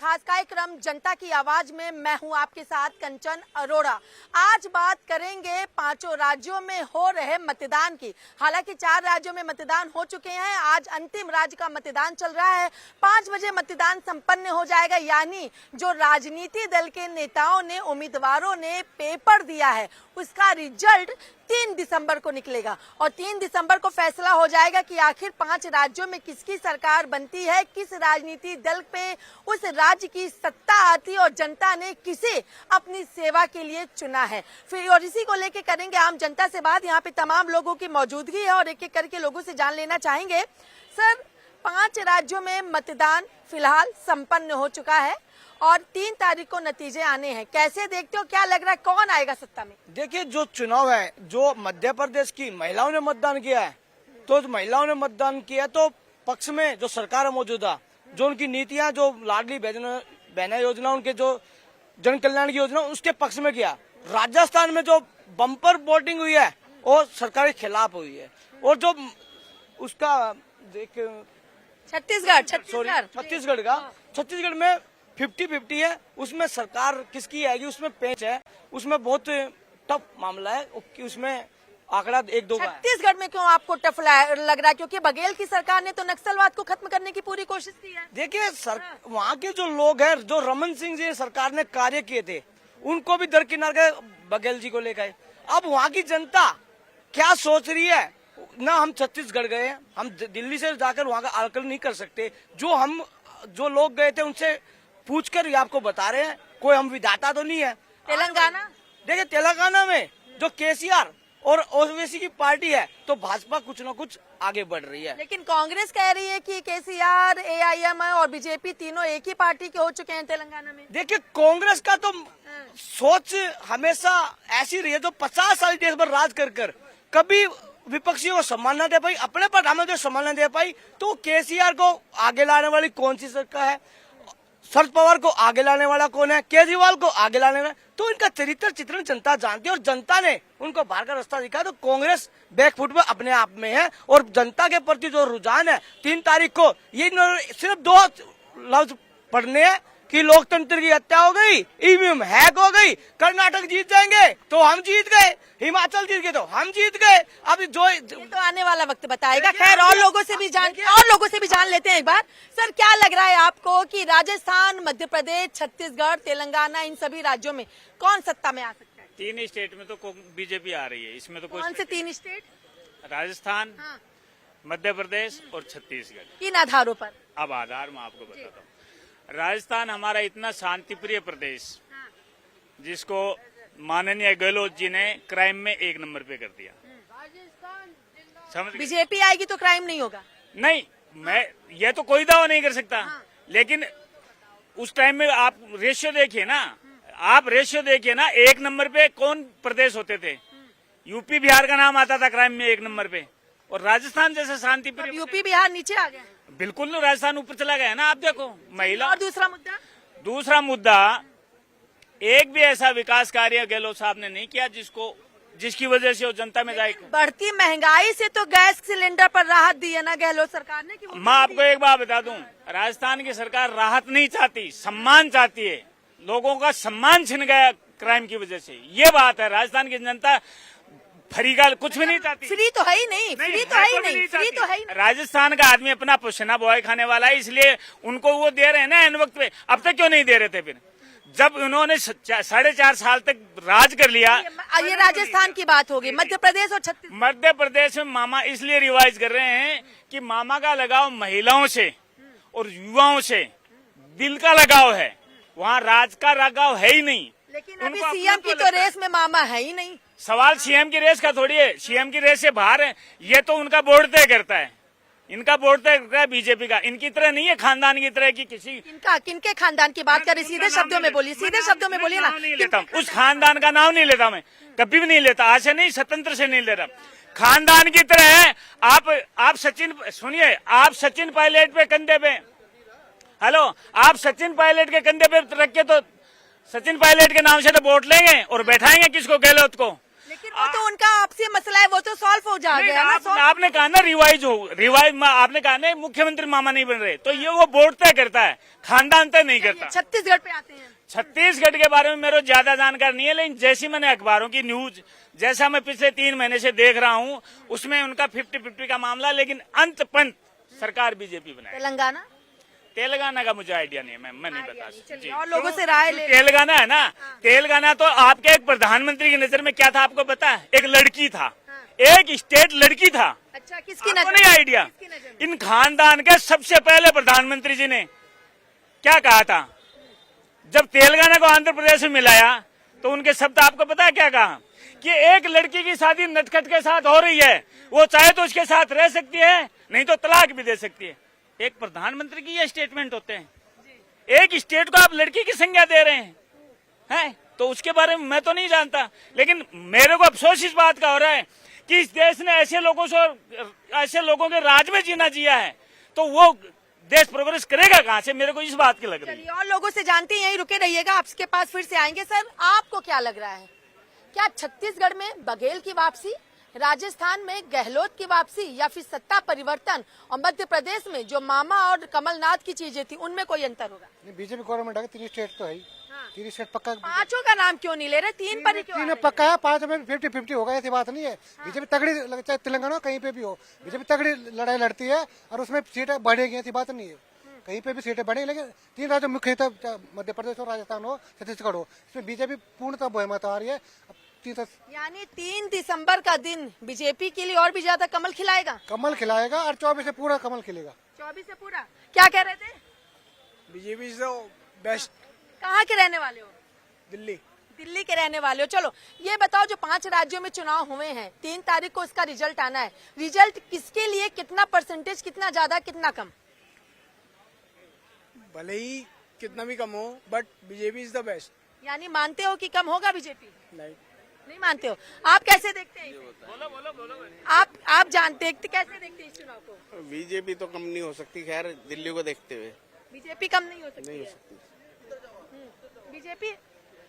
खास कार्यक्रम जनता की आवाज में मैं हूं आपके साथ कंचन अरोड़ा। आज बात करेंगे पांचों राज्यों में हो रहे मतदान की। हालांकि 4 राज्यों में मतदान हो चुके हैं, आज अंतिम राज्य का मतदान चल रहा है। 5 बजे मतदान संपन्न हो जाएगा, यानी जो राजनीति दल के नेताओं ने, उम्मीदवारों ने पेपर दिया है उसका रिजल्ट 3 दिसंबर को निकलेगा और 3 दिसंबर को फैसला हो जाएगा कि आखिर 5 राज्यों में किसकी सरकार बनती है, किस राजनीति दल पे उस राज्य की सत्ता आती और जनता ने किसे अपनी सेवा के लिए चुना है। फिर और इसी को लेके करेंगे आम जनता से बात। यहाँ पे तमाम लोगों की मौजूदगी है और एक एक करके लोगों से जान लेना चाहेंगे। सर, 5 राज्यों में मतदान फिलहाल संपन्न हो चुका है और 3 तारीख को नतीजे आने हैं। कैसे देखते हो, क्या लग रहा है, कौन आएगा सत्ता में? देखिए, जो चुनाव है, जो मध्य प्रदेश की महिलाओं ने मतदान किया है, तो महिलाओं ने मतदान किया तो पक्ष में जो सरकार है मौजूदा, जो उनकी नीतियां, जो लाडली बहना योजना, उनके जो जन कल्याण की योजना, उसके पक्ष में किया। राजस्थान में जो बम्पर वोटिंग हुई है वो सरकार के खिलाफ हुई है। और जो उसका छत्तीसगढ़ में 50-50 है, उसमें सरकार किसकी आएगी उसमें पेच है, उसमें बहुत टफ मामला है, उसमें आंकड़ा 1-2 का है। छत्तीसगढ़ में क्यों आपको टफ लग रहा है? क्योंकि बघेल की सरकार ने तो नक्सलवाद को खत्म करने की पूरी कोशिश की है। देखिए, वहाँ के जो लोग हैं, जो रमन सिंह जी सरकार ने कार्य किए थे, उनको भी दरकिनार के बघेल जी को लेकर। अब वहाँ की जनता क्या सोच रही है ना, हम छत्तीसगढ़ गए, हम दिल्ली से जाकर वहाँ का आकलन नहीं कर सकते। जो लोग गए थे उनसे पूछकर ये आपको बता रहे हैं, कोई हम विधाता तो नहीं है। तेलंगाना, देखिए, तेलंगाना में जो केसीआर और ओवैसी की पार्टी है, तो भाजपा कुछ न कुछ आगे बढ़ रही है। लेकिन कांग्रेस कह रही है कि केसीआर, एआईएम और बीजेपी तीनों एक ही पार्टी के हो चुके हैं तेलंगाना में। देखिए, कांग्रेस का तो सोच हमेशा ऐसी रही है, जो 50 साल देश पर राज कर कभी विपक्षियों को सम्मान न दे पाई, अपने प्रधानमंत्री को सम्मान न दे पाई, तो केसीआर को आगे लाने वाली कौन सी सरकार है? शरद पवार को आगे लाने वाला कौन है? केजरीवाल को आगे लाने वाला। तो इनका चरित्र चित्रण जनता जानती है और जनता ने उनको बाहर का रास्ता दिखाया। तो कांग्रेस बैकफुट में अपने आप में है और जनता के प्रति जो रुझान है, 3 तारीख को ये सिर्फ 2 लफ्ज पढ़ने हैं कि लोकतंत्र की हत्या हो गई, ईवीएम हैक हो गई, कर्नाटक जीत जाएंगे तो हम जीत गए, हिमाचल जीत गए तो हम जीत गए। अब जो तो आने वाला वक्त बताएगा। खैर, और लोगों से भी जान लेते हैं एक बार। सर, क्या लग रहा है आपको कि राजस्थान, मध्य प्रदेश, छत्तीसगढ़, तेलंगाना, इन सभी राज्यों में कौन सत्ता में आ सकता है? 3 स्टेट में तो बीजेपी आ रही है। इसमें तो कौन से 3 स्टेट? राजस्थान, मध्य प्रदेश और छत्तीसगढ़। किन आधारों पर? अब आधार मैं आपको बताता हूँ। राजस्थान हमारा इतना शांतिप्रिय प्रदेश, जिसको माननीय गहलोत जी ने क्राइम में 1 नंबर पे कर दिया। समझ? बीजेपी आएगी तो क्राइम नहीं होगा? नहीं, मैं ये तो कोई दावा नहीं कर सकता। लेकिन उस टाइम में आप रेशियो देखिए ना, आप रेशियो देखिए ना, 1 नंबर पे कौन प्रदेश होते थे? यूपी बिहार का नाम आता था क्राइम में 1 नंबर पे, और राजस्थान जैसे शांतिप्रिय। यूपी बिहार नीचे आ गया। बिल्कुल, राजस्थान ऊपर चला गया ना। आप देखो महिला। और दूसरा मुद्दा, एक भी ऐसा विकास कार्य गहलोत साहब ने नहीं किया जिसकी वजह से वो जनता में जाए। बढ़ती महंगाई से तो गैस सिलेंडर पर राहत दी है ना गहलोत सरकार ने। मैं आपको एक बात बता दूं, राजस्थान की सरकार राहत नहीं चाहती, सम्मान चाहती है। लोगों का सम्मान छिन गया क्राइम की वजह से। ये बात है, राजस्थान की जनता फ्री का कुछ भी नहीं चाहती। फ्री तो है ही नहीं, फ्री तो है ही नहीं। राजस्थान का आदमी अपना पसीना बहाए खाने वाला है, इसलिए उनको वो दे रहे हैं ना इन वक्त पे। अब तक क्यों नहीं दे रहे थे? फिर जब उन्होंने 4.5 साल तक राज कर लिया। ये राजस्थान की बात होगी। मध्य प्रदेश और छत्तीसगढ़। मध्य प्रदेश में मामा इसलिए रिवाइज कर रहे हैं कि मामा का लगाव महिलाओं से और युवाओं से दिल का लगाव है, वहाँ राज का लगाव है ही नहीं। लेकिन अभी सीएम की तो रेस में मामा है ही नहीं। सवाल सीएम की रेस का थोड़ी है, सीएम की रेस से बाहर है। ये तो उनका बोर्ड तय करता है, इनका बोर्ड तय करता है बीजेपी का। इनकी तरह नहीं है, खानदान की तरह की किसी। किनके खानदान की बात करें? सीधे शब्दों में बोलिए, सीधे शब्दों में बोलिए ना। नहीं लेता हूँ, उस खानदान का नाम नहीं लेता, मैं कभी भी नहीं लेता, आज से नहीं, स्वतंत्र से नहीं ले रहा। खानदान की तरह है। आप सचिन सुनिए, आप सचिन पायलट पे कंधे पे, हेलो, आप सचिन पायलट के कंधे पे रख के तो सचिन पायलट के नाम से तो वोट लेंगे और बैठाएंगे किसको? गहलोत को। लेकिन वो तो उनका आपसी मसला है, वो तो सॉल्व हो जाएगा ना। आपने कहा ना रिवाइज हो, आपने कहा ना मुख्यमंत्री मामा नहीं बन रहे, तो ये वो बोर्ड तय करता है, खानदान तय नहीं करता। छत्तीसगढ़ पे आते हैं। छत्तीसगढ़ के बारे में मेरे को ज्यादा जानकारी नहीं है, लेकिन जैसी मैंने अखबारों की न्यूज, जैसा मैं पिछले 3 महीने से देख रहा हूँ, उसमें उनका 50-50 का मामला, लेकिन अंत पंत सरकार बीजेपी बनाए। तेलंगाना का मुझे आइडिया नहीं है, मैं नहीं बता सकता। और लोगों से राय ले। तेलंगाना है ना, तेलंगाना तो आपके एक प्रधानमंत्री की नजर में क्या था आपको पता है? एक लड़की था, एक स्टेट लड़की था। अच्छा, किसकी आपको नजर? नहीं आइडिया? इन खानदान के सबसे पहले प्रधानमंत्री जी ने क्या कहा था जब तेलंगाना को आंध्र प्रदेश में मिलाया, तो उनके शब्द आपको पता है क्या कहा? कि एक लड़की की शादी नटखट के साथ हो रही है, वो चाहे तो उसके साथ रह सकती है, नहीं तो तलाक भी दे सकती है। एक प्रधानमंत्री की ये स्टेटमेंट होते हैं, एक स्टेट को आप लड़की की संज्ञा दे रहे हैं, तो उसके बारे में मैं तो नहीं जानता। लेकिन मेरे को अफसोस इस बात का हो रहा है कि इस देश ने ऐसे लोगों के राज में जीना जिया है, तो वो देश प्रोग्रेस करेगा कहाँ से? मेरे को इस बात की लग रही है। और लोगों से जानते हैं, यहीं रुके रहिएगा, आपके पास फिर से आएंगे। सर, आपको क्या लग रहा है, क्या छत्तीसगढ़ में बघेल की वापसी, राजस्थान में गहलोत की वापसी, या फिर सत्ता परिवर्तन, और मध्य प्रदेश में जो मामा और कमलनाथ की चीजें थी उनमें कोई अंतर होगा? बीजेपी गवर्नमेंट है, 3 स्टेट तो है, 3 स्टेट पक्का। 5 का नाम क्यों नहीं ले रहे? 3 पर ही क्यों? 3 पक्का है, 5 में 50-50 होगा, ऐसी बात नहीं है। बीजेपी तगड़ी, चाहे तेलंगाना कहीं पे भी हो, बीजेपी तगड़ी लड़ाई लड़ती है और उसमें सीटें बढ़ेगी, ऐसी बात नहीं है। कहीं पे भी सीटें बढ़ेगी, लेकिन 3 राज्य मुख्य, मध्य प्रदेश हो, राजस्थान हो, छत्तीसगढ़ हो, इसमें बीजेपी पूर्णतः बहुमत आ रही है। यानी 3 दिसंबर का दिन बीजेपी के लिए और भी ज्यादा कमल खिलाएगा। कमल खिलाएगा और 24 से पूरा कमल खिलेगा। 24 से पूरा। क्या कह रहे थे? BJP is the best. कहाँ के रहने वाले हो? दिल्ली। दिल्ली के रहने वाले हो। चलो ये बताओ, जो 5 राज्यों में चुनाव हुए हैं, 3 तारीख को इसका रिजल्ट आना है, रिजल्ट किसके लिए, कितना परसेंटेज, कितना ज्यादा कितना कम? भले ही कितना भी कम हो, but BJP is the best. यानी मानते हो कि कम होगा बीजेपी? नहीं मानते हो। आप कैसे देखते हैं इसे? आप जानते हैं, कैसे देखते हैं इस चुनाव को? बीजेपी तो कम नहीं हो सकती, खैर दिल्ली को देखते हुए बीजेपी कम नहीं हो सकती। नहीं हो है। सकती। बीजेपी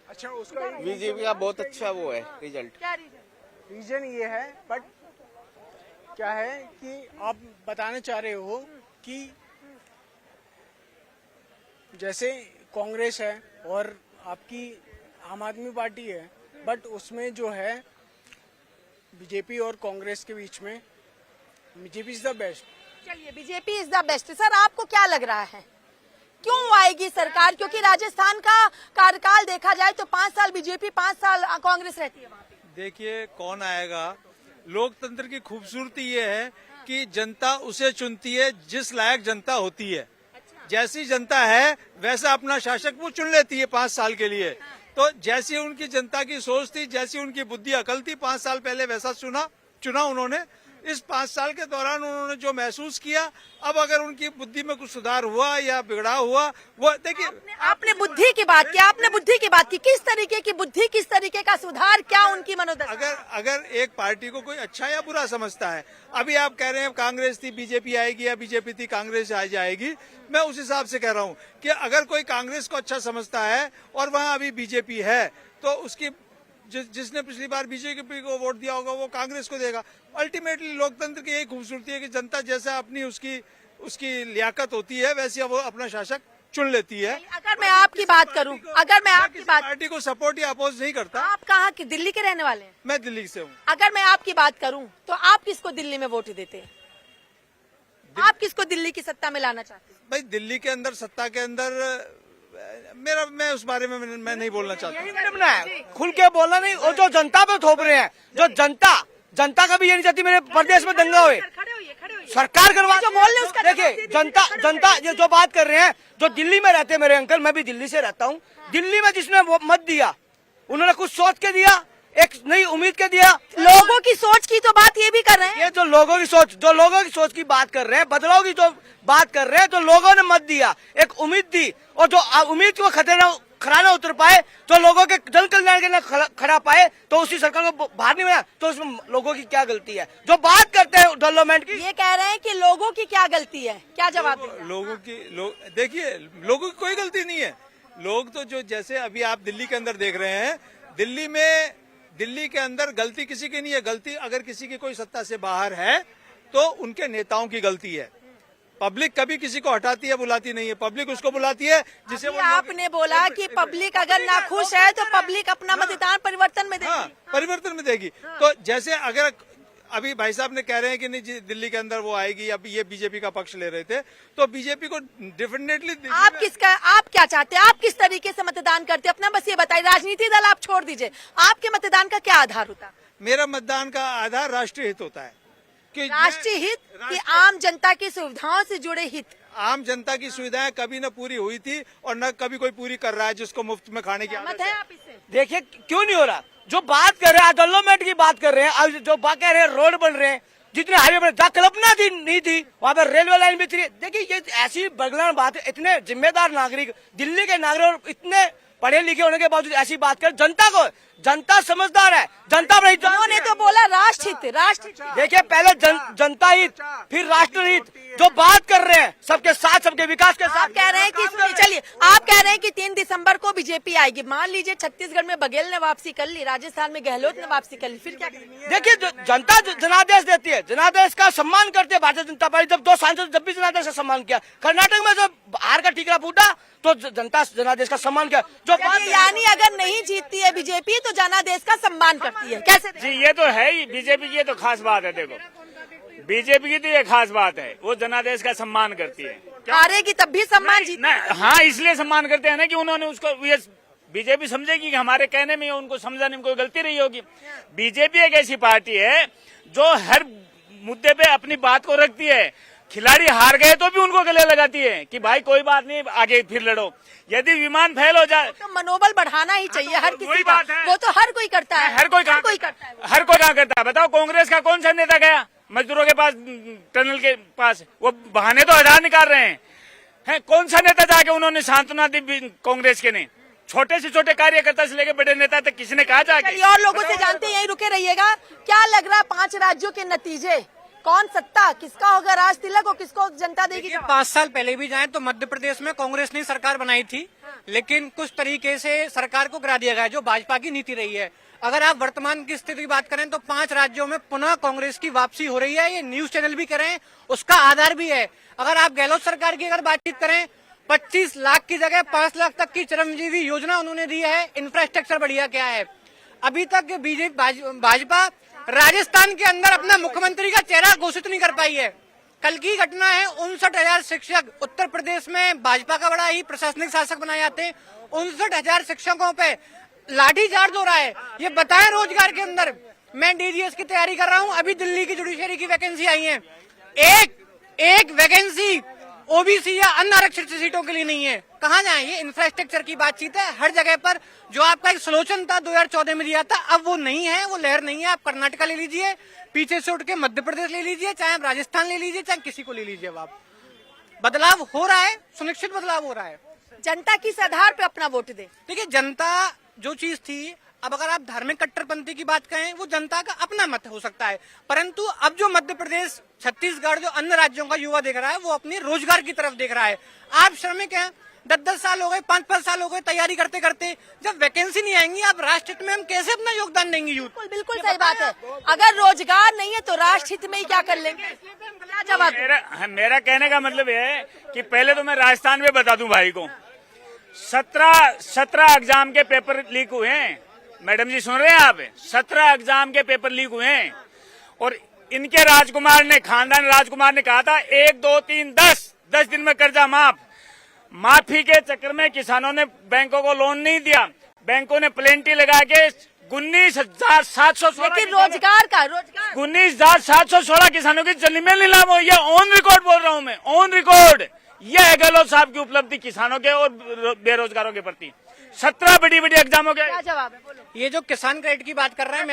अच्छा, उसका बीजेपी का बहुत अच्छा वो है रिजल्ट। क्या रीजन? रीजन ये है, बट क्या है कि आप बताना चाह रहे हो कि जैसे कांग्रेस है और आपकी आम आदमी पार्टी है, बट उसमें जो है बीजेपी और कांग्रेस के बीच में बीजेपी इज द बेस्ट। चलिए, BJP is the best. Sir, आपको क्या लग रहा है, क्यों आएगी सरकार? क्योंकि राजस्थान का कार्यकाल देखा जाए तो 5 साल बीजेपी, 5 साल कांग्रेस रहती है वहाँ पे। देखिए कौन आएगा, लोकतंत्र की खूबसूरती ये है कि जनता उसे चुनती है जिस लायक जनता होती है। जैसी जनता है वैसा अपना शासक वो चुन लेती है 5 साल के लिए। तो जैसी उनकी जनता की सोच थी, जैसी उनकी बुद्धि अकल थी, 5 साल पहले वैसा चुना उन्होंने। इस 5 साल के दौरान उन्होंने जो महसूस किया, अब अगर उनकी बुद्धि में कुछ सुधार हुआ या बिगड़ा हुआ, वो देखिए। आपने बुद्धि की बात की, आपने बुद्धि की बात की, किस तरीके की बुद्धि, किस तरीके का सुधार, क्या उनकी मनोदशा? अगर एक पार्टी को कोई अच्छा या बुरा समझता है, अभी आप कह रहे हैं कांग्रेस थी बीजेपी आएगी या बीजेपी थी कांग्रेस आ जाएगी, मैं उस हिसाब से कह रहा हूँ कि अगर कोई कांग्रेस को अच्छा समझता है और वहाँ अभी बीजेपी है, तो उसकी जिसने पिछली बार बीजेपी को वोट दिया होगा वो कांग्रेस को देगा। अल्टीमेटली लोकतंत्र की यही खूबसूरती है कि जनता जैसा अपनी उसकी लियाकत होती है, वैसे वो अपना शासक चुन लेती है। अगर मैं आपकी बात करूं, अगर मैं आपकी बात, पार्टी को सपोर्ट या अपोज नहीं करता। आप कहाँ के, दिल्ली के रहने वाले हैं? मैं दिल्ली से हूँ। अगर मैं आपकी बात करूं तो आप किसको दिल्ली में वोट देते हैं? आप किसको दिल्ली की सत्ता में लाना चाहते हैं? भाई दिल्ली के अंदर, सत्ता के अंदर मैं उस बारे में मैं नहीं बोलना चाहता। खुल के बोलना नहीं, और जो जनता पे थोप रहे हैं, जो जनता कभी ये नहीं चाहती मेरे प्रदेश में दंगा हुए, सरकार करवा जो बोल रहे उसका। देखिए जनता ये जो बात कर रहे हैं, जो दिल्ली में रहते हैं मेरे अंकल, मैं भी दिल्ली से रहता हूँ, दिल्ली में जिसने वो मत दिया, उन्होंने कुछ सोच के दिया, एक नई उम्मीद के दिया। लोगों की सोच की तो बात ये भी कर रहे हैं। ये जो लोगों की सोच की बात कर रहे हैं, बदलाव की जो बात कर रहे हैं, तो लोगों ने मत दिया, एक उम्मीद दी, और जो उम्मीद को खरा न उतर पाए, जो लोगों के जन कल्याण के न खरा पाए, तो उसी सरकार को बाहर नहीं बना, तो उसमें लोगों की क्या गलती है? जो बात करते हैं डेवलपमेंट की, ये कह रहे हैं कि लोगों की क्या गलती है, क्या जवाब देंगे? देखिए लोगों की कोई गलती नहीं है। लोग तो जो, जैसे अभी आप दिल्ली के अंदर देख रहे हैं, दिल्ली में दिल्ली के अंदर गलती किसी की नहीं है। गलती अगर किसी की कोई सत्ता से बाहर है तो उनके नेताओं की गलती है। पब्लिक कभी किसी को हटाती है, बुलाती नहीं है। पब्लिक उसको बुलाती है जिसे अभी आपने बोला कि पब्लिक अगर नाखुश है तो पब्लिक अपना मतदान परिवर्तन में देगी। हाँ, परिवर्तन में देगी। तो जैसे अगर अभी भाई साहब ने कह रहे हैं कि नहीं जी दिल्ली के अंदर वो आएगी, अभी ये बीजेपी का पक्ष ले रहे थे, तो बीजेपी को डेफिनेटली आप क्या चाहते हैं, आप किस तरीके से मतदान करते हैं, अपना बस ये बताइए। राजनीति दल आप छोड़ दीजिए, आपके मतदान का क्या आधार होता है? मेरा मतदान का आधार राष्ट्रीय हित होता है कि राष्ट्रीय हित कि आम जनता की सुविधाओं से जुड़े हित? आम जनता की सुविधाएं कभी न पूरी हुई थी और न कभी कोई पूरी कर रहा है जिसको मुफ्त में खाने की मत आदत है है। आप इससे? देखिए क्यों नहीं हो रहा। जो बात कर रहे हैं डेवलपमेंट की बात कर रहे हैं, अब जो बात कह रहे हैं रोड बन रहे हैं, जितने हाईवे पर जहाँ कल्पना थी नहीं थी वहाँ पर रेलवे लाइन भी थी। देखिए ये ऐसी बगलान बात है। इतने जिम्मेदार नागरिक, दिल्ली के नागरिक इतने पढ़े लिखे होने के बावजूद ऐसी बात कर, जनता समझदार है, जनता नहीं। उन्होंने तो बोला राष्ट्रहित। देखिए पहले जनता हित फिर राष्ट्र हित। जो बात कर रहे हैं सबके साथ, सबके विकास के साथ। आप कह रहे हैं कि चलिए, आप कह रहे हैं कि 3 दिसंबर को बीजेपी आएगी। मान लीजिए छत्तीसगढ़ में बघेल ने वापसी कर ली, राजस्थान में गहलोत ने वापसी कर ली, फिर क्या करेंगे? देखिए जनता जनादेश देती है, जनादेश का सम्मान करती है भारतीय जनता पार्टी। जब 2 सांसद जब भी जनादेश का सम्मान किया, कर्नाटक में जब हार का ठीकरा फूटा तो जनता जनादेश का सम्मान किया। जो यानी अगर नहीं जीतती है बीजेपी तो जनादेश का सम्मान करती है, कैसे? जी ये तो है ही, बीजेपी की ये तो खास बात है। देखो बीजेपी की तो ये खास बात है, वो जनादेश का सम्मान करती है। हारेगी तब भी सम्मान जीत। हाँ इसलिए सम्मान करते हैं ना कि उन्होंने उसको, ये बीजेपी समझेगी कि हमारे कहने में उनको समझाने में कोई गलती रही होगी। बीजेपी एक ऐसी पार्टी है जो हर मुद्दे पे अपनी बात को रखती है। खिलाड़ी हार गए तो भी उनको गले लगाती है कि भाई कोई बात नहीं, आगे फिर लड़ो। यदि विमान फेल हो जाए तो मनोबल बढ़ाना ही चाहिए हर किसी वही का। बात है। वो तो हर कोई करता है, हर कोई कहाँ करता है। बताओ कांग्रेस का कौन सा नेता गया मजदूरों के पास, टनल के पास? वो बहाने तो हजार निकाल रहे हैं। कौन सा नेता जाके उन्होंने सांत्वना दी कांग्रेस के ने? छोटे से छोटे कार्यकर्ता से लेकर बड़े नेता तक किसी ने कहा जाके? चलिए और लोगों से जानते हैं, यहीं रुके रहिएगा। क्या लग रहा है 5 राज्यों के नतीजे, कौन सत्ता किसका होगा, राज तिलक और किसको जनता देगी? 5 साल पहले भी जाएं तो मध्य प्रदेश में कांग्रेस ने सरकार बनाई थी, लेकिन कुछ तरीके से सरकार को गिरा दिया गया जो भाजपा की नीति रही है। अगर आप वर्तमान की स्थिति की बात करें तो 5 राज्यों में पुनः कांग्रेस की वापसी हो रही है। ये न्यूज चैनल भी करें, उसका आधार भी है। अगर आप गहलोत सरकार की अगर बातचीत करें, 25 लाख की जगह 5 लाख तक की चिरंजीवी योजना उन्होंने दी है। इंफ्रास्ट्रक्चर बढ़िया क्या है? अभी तक बीजेपी भाजपा राजस्थान के अंदर अपना मुख्यमंत्री का चेहरा घोषित नहीं कर पाई है। कल की घटना है, 59,000 शिक्षक उत्तर प्रदेश में भाजपा का बड़ा ही प्रशासनिक शासक बनाए जाते हैं, 59,000 शिक्षकों पे लाठीचार्ज हो रहा है। ये बताएं रोजगार के अंदर। मैं डीजीएस की तैयारी कर रहा हूं, अभी दिल्ली की जुडिशरी की वैकेंसी आई है, एक वैकेंसी ओबीसी या अन्य आरक्षित सीटों के लिए नहीं है। कहाँ जाए? ये इंफ्रास्ट्रक्चर की बातचीत है हर जगह पर। जो आपका एक सलोचन था 2014 में दिया था, अब वो नहीं है, वो लहर नहीं है। आप कर्नाटका ले लीजिए, पीछे से उठ के मध्य प्रदेश ले लीजिए, चाहे आप राजस्थान ले लीजिए, चाहे किसी को ले लीजिए। आप बदलाव हो रहा है, सुनिश्चित बदलाव हो रहा है। जनता किस आधार पे अपना वोट दे? देखिए जनता जो चीज थी, अब अगर आप धार्मिक कट्टरपंथी की बात करें, वो जनता का अपना मत हो सकता है, परंतु अब जो मध्य प्रदेश, छत्तीसगढ़, जो अन्य राज्यों का युवा देख रहा है, वो अपने रोजगार की तरफ देख रहा है। आप श्रमिक हैं, 10-10 साल हो गए, 5-5 साल हो गए तैयारी करते करते, जब वैकेंसी नहीं आएंगी, आप राष्ट्र हित में हम कैसे अपना योगदान देंगे? यूथ बिल्कुल सही बात है। अगर रोजगार नहीं है तो राष्ट्र हित में ही क्या कर लेंगे? क्या जवाब? मेरा कहने का मतलब है कि पहले तो मैं राजस्थान में बता दूं भाई को, 17 एग्जाम के पेपर लीक हुए हैं। मैडम जी सुन रहे हैं आप? 17 एग्जाम के पेपर लीक हुए हैं और इनके राजकुमार ने, खानदान राजकुमार ने कहा था 1, 2, 3, 10 दिन में कर्जा माफ। माफी के चक्कर में किसानों ने बैंकों को लोन नहीं दिया, बैंकों ने प्लेंटी लगा के 19,716 लेकिन रोजगार 19,716 किसानों की जमीन में नीलाम हुई है। ऑन रिकॉर्ड बोल रहा हूं मैं, ऑन रिकॉर्ड। यह है गहलोत साहब की उपलब्धि किसानों के और बेरोजगारों के प्रति। 17 बड़ी एग्जामों के। क्या जवाब है? बोलो। ये जो किसान क्रेडिट की बात कर रहे हैं,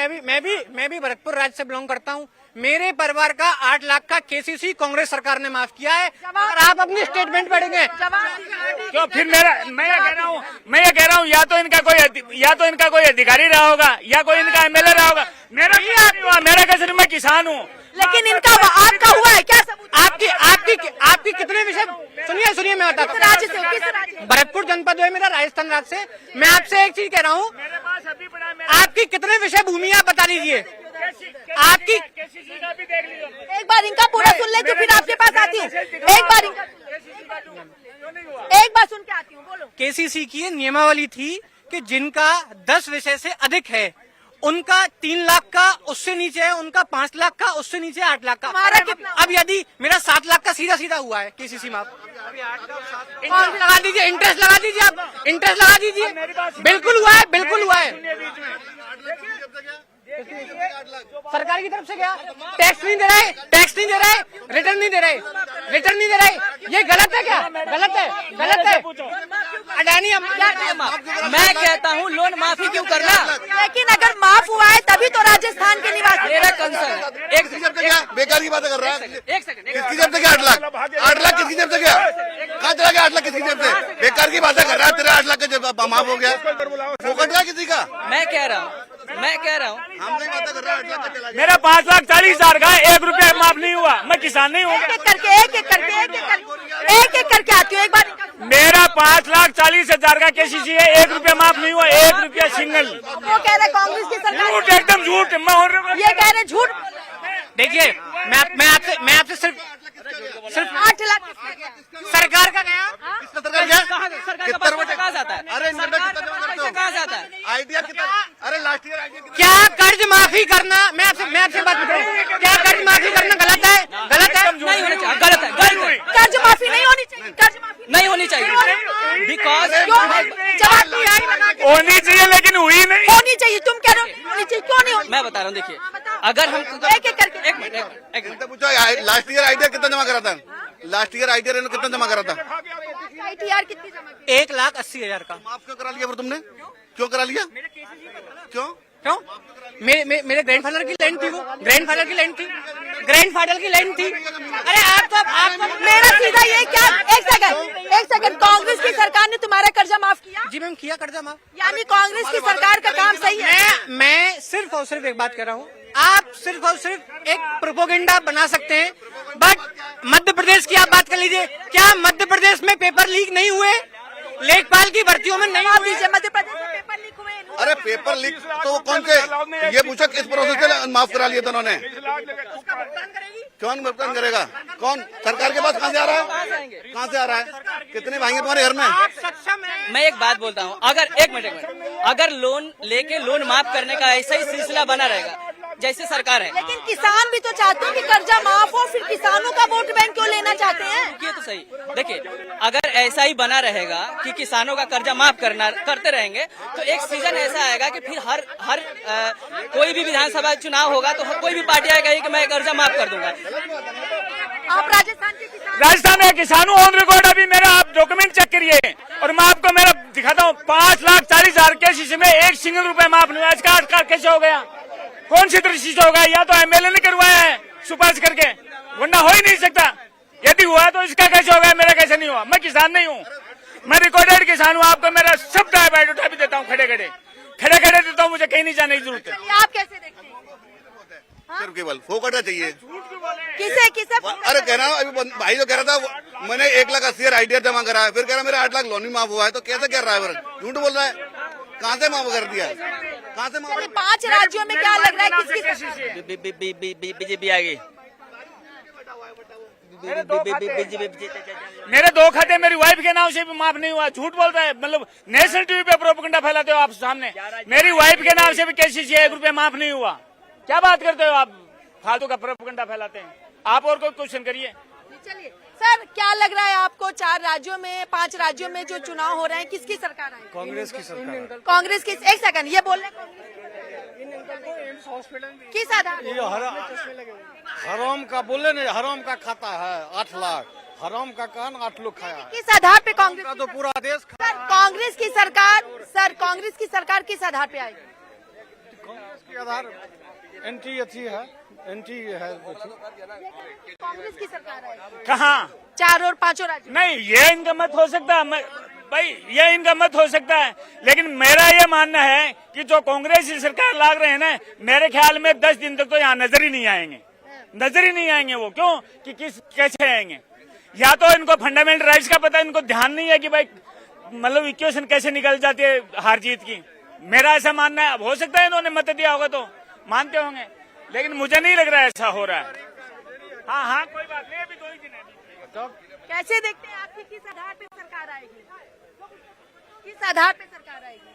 मैं भी भरतपुर राज्य से बिलोंग करता हूँ। मेरे परिवार का 8 लाख का केसीसी कांग्रेस सरकार ने माफ किया है। और आप अपनी स्टेटमेंट पढ़ेंगे क्यों? फिर मैं ये कह रहा हूँ या तो इनका कोई अधिकारी रहा होगा या कोई इनका एमएलए रहा होगा। मेरा कैसे? मैं किसान हूँ। लेकिन इनका आपका हुआ है क्या? आपकी कितने विषय? सुनिए मैं बताता हूँ। राज्य से, किस राज्य? भरतपुर जनपद है मेरा, राजस्थान राज्य से। मैं आपसे एक चीज कह रहा हूँ, आपकी कितने विषय भूमि आप बता दीजिए। आपकी एक बार इनका पूरा सुन ले तो फिर आपके पास आती हूँ। एक बार सुन के आती हूँ, बोलो। केसीसी की ये नियमावली थी कि जिनका 10 विषय से अधिक है उनका 3 लाख का उससे नीचे है, उनका 5 लाख का उससे नीचे 8 लाख का। हमारा कितना? अब यदि मेरा 7 लाख का सीधा सीधा हुआ है केसीसी में, आप इंटरेस्ट लगा दीजिए, इंटरेस्ट लगा दीजिए, आप इंटरेस्ट लगा दीजिए। बिल्कुल हुआ है, बिल्कुल हुआ है। सरकार की तरफ से क्या टैक्स नहीं दे रहे, टैक्स नहीं दे रहे, रिटर्न नहीं दे रहे, रिटर्न नहीं दे रहे। ये गलत है क्या? गलत है, गलत है। अडानी मैं कहता हूँ लोन माफी क्यों करना? लेकिन अगर माफ हुआ है तभी तो राजस्थान के निवासी। मेरा कंसर्न है। एक सेकंड, बेकार की बातें कर रहा है। एक सेकंड, किसकी जेब से गया 8 लाख? 8 लाख किसकी जेब से गया? कहाँ चला गया 8 लाख किसकी जेब से? बेकार की बातें कर रहा है। तेरा 8 लाख का जब माफ हो गया, फोकट गया किसी का? मैं कह रहा हूँ हम नहीं बातें कर रहे हैं, 8 लाख का चला गया। मेरा 5,40,000 का 1 रुपया माफ नहीं हुआ। मैं किसान नहीं हूँ। एक एक करके आती हूँ। एक बार मेरा 5,40,000 का केसीसी है, 1 रुपया माफ नहीं हुआ, 1 रुपया सिंगल। वो कह रहे कांग्रेस की सरकार, झूठ, एकदम झूठ। ये कह रहे झूठ। देखिए, मैं आपसे सिर्फ 8 लाख सरकार का गया। सरकार क्या? सरकार का पैसा कहाँ से आता है? अरे इनकम टैक्स कितना जमा करते हो? कहाँ से आता है? आइडिया कितना? अरे लास्ट ईयर आइडिया कितना? क्या कर्ज माफी करना, मैं आपसे बात कर रहा हूँ, क्या कर्ज माफी करना गलत है? गलत है, नहीं होना चाहिए, गलत है, गलत है, कर्ज माफी नहीं होनी चाहिए, कर्ज माफी नहीं होनी चाहिए। बिकॉज जवाब नहीं आई, होनी चाहिए लेकिन हुई नहीं। होनी चाहिए। तुम कह रहे हो होनी चाहिए, क्यों नहीं होनी? मैं बता रहा हूँ, देखिए अगर हम एक एक करके। एक मिनट इनसे पूछो लास्ट ईयर आइडिया कितना जमा करा था? लास्ट ईयर आइडिया इन्होंने कितना जमा करा था? ITR कितनी जमा की? 1,80,000 का। माफ क्यों करा लिया फिर तुमने? क्यों करा लिया? क्यों? क्यों? मेरे ग्रैंडफादर की लैंड थी, वो ग्रैंडफादर की लैंड थी, ग्रैंडफादर की लैंड थी। अरे आप मेरा सीधा ये क्या, एक सेकंड, कांग्रेस की सरकार ने तुम्हारा कर्जा माफ किया? जी मैम, किया कर्जा माफ। यानी कांग्रेस की सरकार का काम सही है। मैं सिर्फ और सिर्फ एक बात कर रहा हूँ, आप सिर्फ और सिर्फ एक प्रोपोगेंडा बना सकते हैं, बट मध्य प्रदेश की आप बात कर लीजिए। क्या मध्य प्रदेश में पेपर लीक नहीं हुए? लेखपाल की भर्तियों में नहीं आप हुए? दीजिए, मध्य प्रदेश में पेपर लीक हुए? अरे पेपर लीक तो कौन से? ये पूछो किस प्रोसेस से माफ करा लिया था उन्होंने? कौन भुगतान करेगा? कौन? सरकार के पास कहाँ से आ रहा है? कहाँ से आ रहा है? कितने भाई हैं तुम्हारे घर में? आप सक्षम है? मैं एक बात बोलता हूँ, अगर एक मिनट, अगर लोन लेके लोन माफ करने का ऐसा ही सिलसिला बना रहेगा जैसे सरकार है, लेकिन किसान भी तो चाहते हैं कि कर्जा माफ हो, फिर किसानों का वोट बैंक क्यों लेना चाहते हैं? ये तो सही। देखिए अगर ऐसा ही बना रहेगा कि किसानों का कर्जा माफ करते रहेंगे तो एक सीजन ऐसा आएगा कि फिर हर कोई भी विधानसभा चुनाव होगा तो कोई भी पार्टी आएगा कि मैं कर्जा माफ कर दूंगा। आप राजस्थान के किसान, राजस्थान में किसान हूँ, ऑन रिकॉर्ड अभी मेरा आप डॉक्यूमेंट चेक करिए और मैं आपको मेरा दिखाता हूँ। 5,40,000 केसीसी में 1 सिंगल रुपया माफ नहीं हुआ। इसका आठ कैसे हो गया? कौन सी दृष्टि से होगा? या तो एमएलए ने करवाया है सुपारिश करके, वरना हो ही नहीं सकता। यदि हुआ तो इसका कैसे होगा, मेरा कैसे नहीं हुआ? मैं किसान नहीं हूँ, मैं रिकॉर्डेड किसान हूँ। आपको मेरा सब बायोडाटा भी देता हूँ, खड़े खड़े देता हूँ, मुझे कहीं नहीं जाने की जरूरत है। चलिए, आप कैसे देखते हैं? सिर्फ केवल फोकट चाहिए। किसे अरे कह रहा हूँ, अभी भाई जो कह रहा था मैंने 1,80,000 आइडिया जमा करा है, फिर कह रहा मेरा 8 लाख लोन ही माफ हुआ है, तो कैसे कर रहा है? फिर झूठ बोल रहा है। कहाँ से माफ कर दिया? कहाँ से माफ? 5 राज्यों में क्या लग रहा है किसकी? बीजेपी आ गई। मेरे 2 खाते मेरी वाइफ के नाम से भी माफ नहीं हुआ। झूठ बोल रहा है, मतलब नेशनल टीवी पे प्रोपेगेंडा फैलाते हो आप सामने। मेरी वाइफ के नाम से भी केसीसी 1 रुपया माफ नहीं हुआ। क्या बात करते हो आप? फालतू का प्रोपेगेंडा फैलाते हैं आप। और कोई क्वेश्चन करिए। चलिए सर, क्या लग रहा है आपको 4 राज्यों में, 5 राज्यों में जो चुनाव हो रहे हैं, किसकी सरकार आएगी? कांग्रेस की सरकार। कांग्रेस की। एक सेकंड, ये बोल रहे किस आधार? हराम का बोले नहीं, हराम का खाता है 8 लाख, हराम का कान 8 लोग खाया है। किस आधार पे कांग्रेस का तो पूरा देश सर, कांग्रेस की सरकार किस आधार पे आएगी? कांग्रेस के आधार एंटी अच्छी है, एंटी है। कांग्रेस की सरकार आएगी कहाँ? 4 और 5 राज्य। नहीं, ये इनका मत हो सकता भाई, ये इनका मत हो सकता है, लेकिन मेरा ये मानना है कि जो कांग्रेस की सरकार लाग रहे हैं ना, मेरे ख्याल में 10 दिन तक तो यहाँ नजर ही नहीं आएंगे। वो क्यों कि कैसे आएंगे? या तो इनको फंडामेंटल राइट्स का पता है, इनको ध्यान नहीं है कि भाई मतलब इक्वेशन कैसे निकल जाती है हार जीत की। मेरा ऐसा मानना है, अब हो सकता है इन्होंने मत दिया होगा तो मानते होंगे, लेकिन मुझे नहीं लग रहा है ऐसा हो रहा है। हाँ हाँ कोई बात नहीं, अभी 2 ही दिन है। कैसे देखते हैं आपकी किस आधार पे सरकार आएगी? किस आधार पे सरकार आएगी?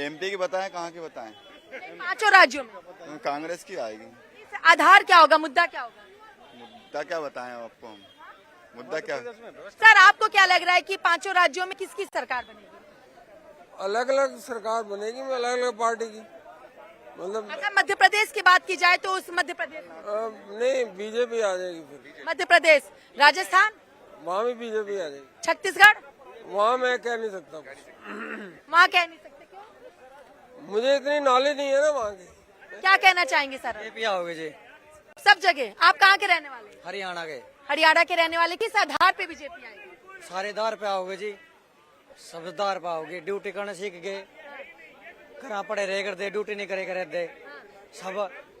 एमपी की बताएं, कहाँ की बताएं? इन 5 राज्यों में कांग्रेस की आएगी। इस आधार क्या होगा, मुद्दा क्या होगा? मुद्दा क्या बताएं आपको हम? मुद्दा क्या? सर आपको क्या लग रहा है कि 5 राज्यों में किसकी सरकार बनेगी? अलग अलग सरकार बनेगी, अलग अलग पार्टी की, मतलब अगर मध्य प्रदेश की बात की जाए तो उस मध्य प्रदेश में नहीं बीजेपी आ जाएगी, फिर मध्य प्रदेश, राजस्थान, वहाँ भी बीजेपी आ जाएगी। छत्तीसगढ़, वहाँ मैं कह नहीं सकता, वहाँ कह नहीं सकते क्यों? मुझे इतनी नॉलेज नहीं है ना वहाँ की। क्या कहना चाहेंगे सर? बीजेपी आओगे जी, सब जगह। आप कहाँ के रहने वाले हैं? हरियाणा के हरियाणा के रहने वाले। किस आधार पे बीजेपी आएगी? सारेदार पे आओगे जी, सबदार पे आओगे, ड्यूटी करना सीख गए, घर पड़े रह कर दे, ड्यूटी नहीं करे करे दे, सब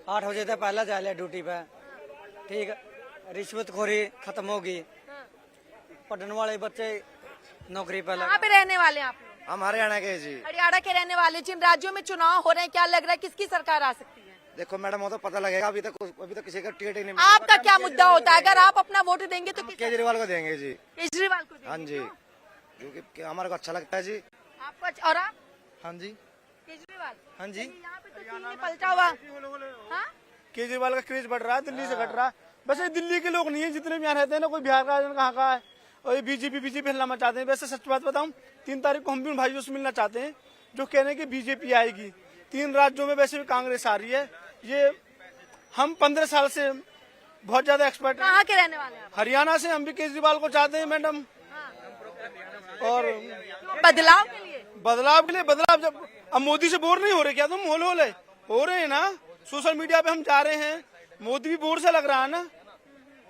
8 बजे तक पहला जा लिया ड्यूटी पे, ठीक, रिश्वतखोरी खत्म होगी, पढ़ने वाले बच्चे नौकरी पे कहाँ पे रहने वाले हैं आप लोग? हम हरियाणा के जी। हरियाणा के रहने वाले। जिन राज्यों में चुनाव हो रहे हैं, क्या लग रहा है किसकी सरकार आ सकती है? देखो मैडम, वो तो पता लगेगा, अभी तक किसी का टिकट ही नहीं आपका क्या मुद्दा होता है? अगर आप अपना वोट देंगे तो केजरीवाल को देंगे जी। केजरीवाल को देंगे? हाँ जी, क्योंकि हमारे को अच्छा लगता है जी। आपको और आप? हाँ जी, केजरीवाल। हाँ जी। यहाँ पे तो सीन ही पलटा हुआ। हाँ? केजरीवाल का क्रेज बढ़ रहा है, दिल्ली से घट रहा है। वैसे दिल्ली के लोग नहीं है जितने भी यहाँ रहते हैं ना, कोई बिहार का कहाँ का है, और ये बीजेपी हल्ला मचाते हैं। वैसे सच बात बताऊं, 3 तारीख को हम भी उन भाइयों से मिलना चाहते हैं जो कह रहे हैं कि बीजेपी आएगी। 3 राज्यों में वैसे भी कांग्रेस आ रही है। ये हम 15 साल से बहुत ज्यादा एक्सपर्ट हैं। कहाँ के रहने वाले हैं आप? हरियाणा से हम भी केजरीवाल को चाहते हैं मैडम। और बदलाव के लिए? बदलाव जब अब मोदी से बोर नहीं हो रहे क्या तुम? हो रहे हैं ना, सोशल मीडिया पे हम जा रहे हैं, मोदी भी बोर से लग रहा है ना,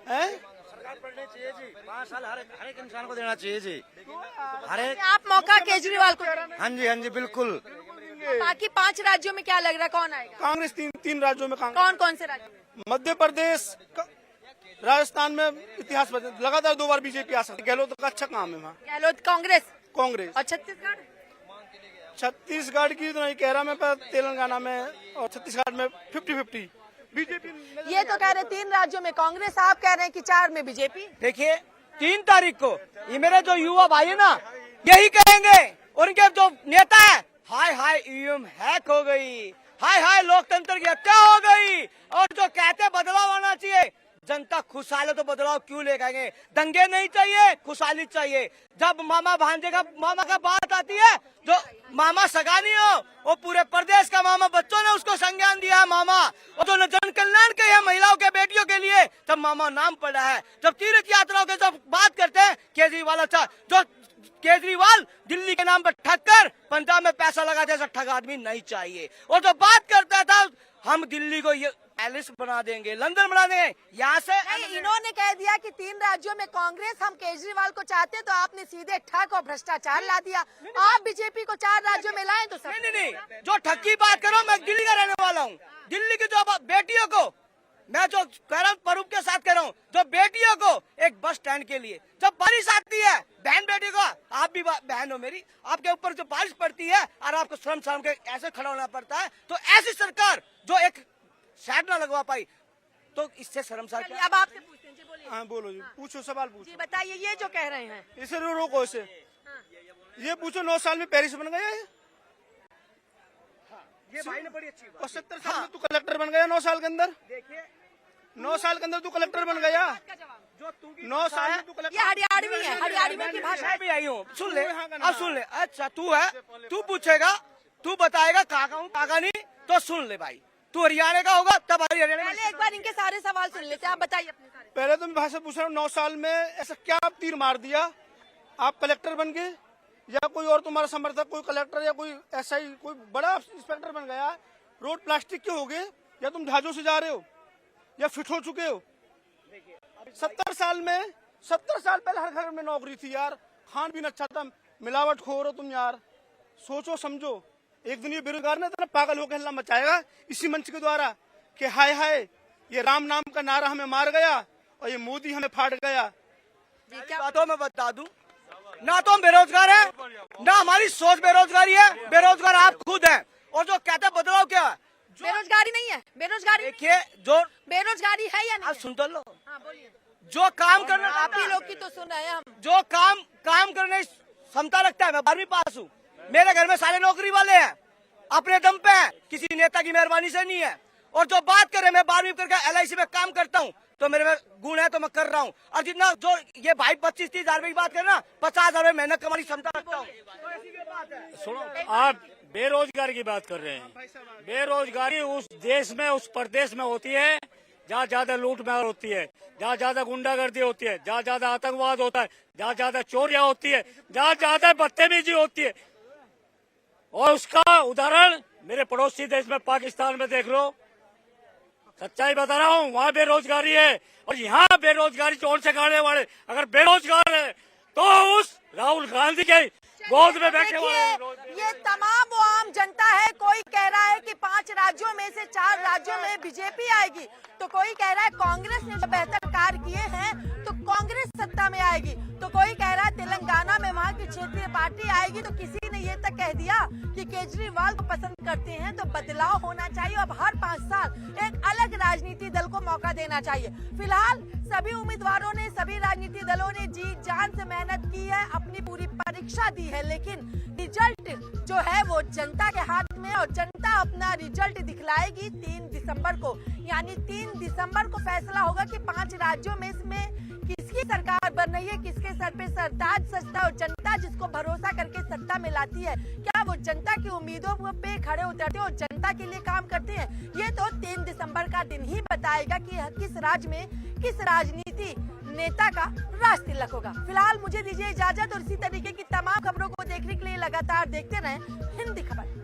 है? सरकार पढ़नी चाहिए जी, 5 साल हर एक इंसान को देना चाहिए जी, हर एक। आप मौका केजरीवाल को देंगे? हाँ जी बिल्कुल। बाकी 5 राज्यों में क्या लग रहा है, कौन आएगा? कांग्रेस 3 राज्यों में कांग्रेस। कौन कौन से राज्य में? मध्य प्रदेश, राजस्थान में इतिहास लगातार 2 बार बीजेपी आ सकती है। गहलोत का अच्छा काम है वहाँ। गहलोत कांग्रेस। कांग्रेस। और छत्तीसगढ़? छत्तीसगढ़ की तो नहीं कह रहा मैं, पर तेलंगाना में और छत्तीसगढ़ में 50-50 बीजेपी। ये तो कह रहे 3 राज्यों में कांग्रेस, आप कह रहे हैं कि 4 में बीजेपी। देखिए 3 तारीख को ये मेरे जो युवा भाई है ना, यही कहेंगे, और इनके जो नेता है, हाय ईवीएम हैक हो गई, हाय लोकतंत्र की हत्या हो गई, और जो कहते बदलाव आना चाहिए, जनता खुशहाल है तो बदलाव क्यों ले आएंगे? दंगे नहीं चाहिए, खुशहाली चाहिए। जब मामा भांजे का बात आती है, जो मामा सगा नहीं हो, वो पूरे प्रदेश का मामा, बच्चों ने उसको संज्ञान दिया है मामा, और जो जन कल्याण के है महिलाओं के बेटियों के लिए, जब मामा नाम पड़ा है। जब तीर्थ यात्राओं के जब बात करते हैं, केजरीवाल अच्छा, जो केजरीवाल दिल्ली के नाम पर ठक्कर, पंजाब में पैसा लगा जैसा ठग आदमी नहीं चाहिए। और जो बात करता था हम दिल्ली को ये पैलेस बना देंगे, लंदन बना देंगे, यहाँ से नहीं, इन्होंने कह दिया कि 3 राज्यों में कांग्रेस, हम केजरीवाल को चाहते, तो आपने सीधे ठग और भ्रष्टाचार ला दिया। आप बीजेपी को 4 राज्यों में लाएं तो सब। नहीं, जो ठग की बात करो, मैं दिल्ली का रहने वाला हूँ। दिल्ली की जो बेटियों को मैं जो कह रहा हूँ, परूप के साथ कह रहा हूँ, जो बेटियों को एक बस स्टैंड के लिए जब बारिश आती है, बहन बेटी को, आप भी बहन हो मेरी, आपके ऊपर जो बारिश पड़ती है और आपको शर्म के ऐसे खड़ा होना पड़ता है, तो ऐसी सरकार जो एक शेड ना लगवा पाई, तो इससे शर्मसार। अब आपसे पूछते हैं जी, बोलिए। हाँ बोलो जी, पूछो, सवाल पूछो जी बताइए, ये जो कह रहे हैं इसे रोको इसे। ये पूछो 9 साल में पेरिस बन गया ये भाई ने बड़ी अच्छी बात। और 70 साल में तू कलेक्टर बन गया 9 साल के अंदर। देखिए 9 साल के अंदर तू कलेक्टर बन गया। जो तू 9 साल में तू कलेक्टर। ये हरियाणवी है, हरियाणवी की भाषा भी आई हूँ, सुन ले, अब सुन ले। अच्छा तू है, तू पूछेगा, तू बताएगा कहाँ का हूँ कहाँ का नहीं, तो सुन ले भाई, तू हरियाणा का होगा तब हरियाणा। पहले एक बार इनके सारे सवाल सुन लेते हैं, आप बताइए अपने सारे। पहले तो मैं भाषा पूछ रहा हूँ, 9 साल में ऐसा क्या आप तीर मार दिया, आप कलेक्टर बन गए, या कोई और तुम्हारा समर्थक कोई कलेक्टर या कोई ऐसा ही कोई बड़ा इंस्पेक्टर बन गया, रोड प्लास्टिक के हो गए, या तुम जहाजों से जा रहे हो, या फिट हो चुके हो। 70 साल पहले हर घर में नौकरी थी यार, खान पीन अच्छा था, मिलावट खोर हो तुम यार। सोचो समझो, एक दिन ये बेरोजगार ने इतना पागल होकर हल्ला मचाएगा इसी मंच के द्वारा कि हाय ये राम नाम का नारा हमें मार गया और ये मोदी हमें फाड़ गया। जी क्या बातों में बता दूं, ना तो हम बेरोजगार है, ना हमारी सोच बेरोजगारी है। बेरोजगार आप खुद हैं। और जो कहते हैं बदलाव क्या है, बेरोजगारी नहीं है, बेरोजगारी देखिए जो बेरोजगारी है या नहीं? आप सुन तो लो, हाँ, बोलिए। जो काम करना आप ही लोग की तो सुन रहे हैं हम। जो काम करने की क्षमता रखता है, मैं 12वीं पास हूँ, मेरे घर में सारे नौकरी वाले हैं, अपने दम पे हैं, किसी नेता की मेहरबानी से नहीं है। और जो बात करे, मैं 12वीं करके LIC में काम करता हूँ, तो मेरे में गुण है तो मैं कर रहा हूँ। और जितना जो ये भाई 25-30 हजार की बात करे ना, 50 हजार में मेहनत कमाने की क्षमता रखता हूँ। सुनो, आप बेरोजगारी की बात कर रहे हैं। बेरोजगारी उस देश में, उस प्रदेश में होती है जहाँ ज्यादा लूटमार होती है, जहाँ ज्यादा गुंडागर्दी होती है, जहाँ ज्यादा आतंकवाद होता है, जहाँ ज्यादा चोरियां होती है, जहाँ ज्यादा बदतमीजी होती है। और उसका उदाहरण मेरे पड़ोसी देश में पाकिस्तान में देख लो। सच्चाई बता रहा हूँ, वहाँ बेरोजगारी है। और यहाँ बेरोजगारी चोर से खाने वाले अगर बेरोजगार है तो उस राहुल गांधी के गोद में बैठे वाले ये तमाम वो आम जनता है। कोई कह रहा है कि 5 राज्यों में से 4 राज्यों में बीजेपी आएगी, तो कोई कह रहा है कांग्रेस ने जो बेहतर कार्य किए हैं तो कांग्रेस सत्ता में आएगी, तो कोई कह रहा है तेलंगाना में वहाँ की क्षेत्रीय पार्टी आएगी। तो किसी ने ये तक कह दिया कि केजरीवाल को पसंद करते हैं तो बदलाव होना चाहिए। अब हर 5 साल एक अलग राजनीति दल को मौका देना चाहिए। फिलहाल सभी उम्मीदवारों ने, सभी राजनीतिक दलों ने जी जान से मेहनत की है, अपनी पूरी परीक्षा दी है, लेकिन रिजल्ट जो है वो जनता के हाथ में, और जनता अपना रिजल्ट दिखलाएगी 3 दिसंबर को। यानी 3 दिसंबर को फैसला होगा कि 5 राज्यों में इसमें किसकी सरकार बन रही है, किसके सर पे सरताज सजता है। और जनता जिसको भरोसा करके सत्ता में लाती है, क्या वो जनता की उम्मीदों पे खड़े उतरते हैं और जनता के लिए काम करते हैं? ये तो 3 दिसंबर का दिन ही बताएगा कि किस राज्य में किस राजनीति नेता का राज तिलक होगा। फिलहाल मुझे दीजिए इजाजत, और इसी तरीके की तमाम खबरों को देखने के लिए लगातार देखते रहें हिंदी खबर।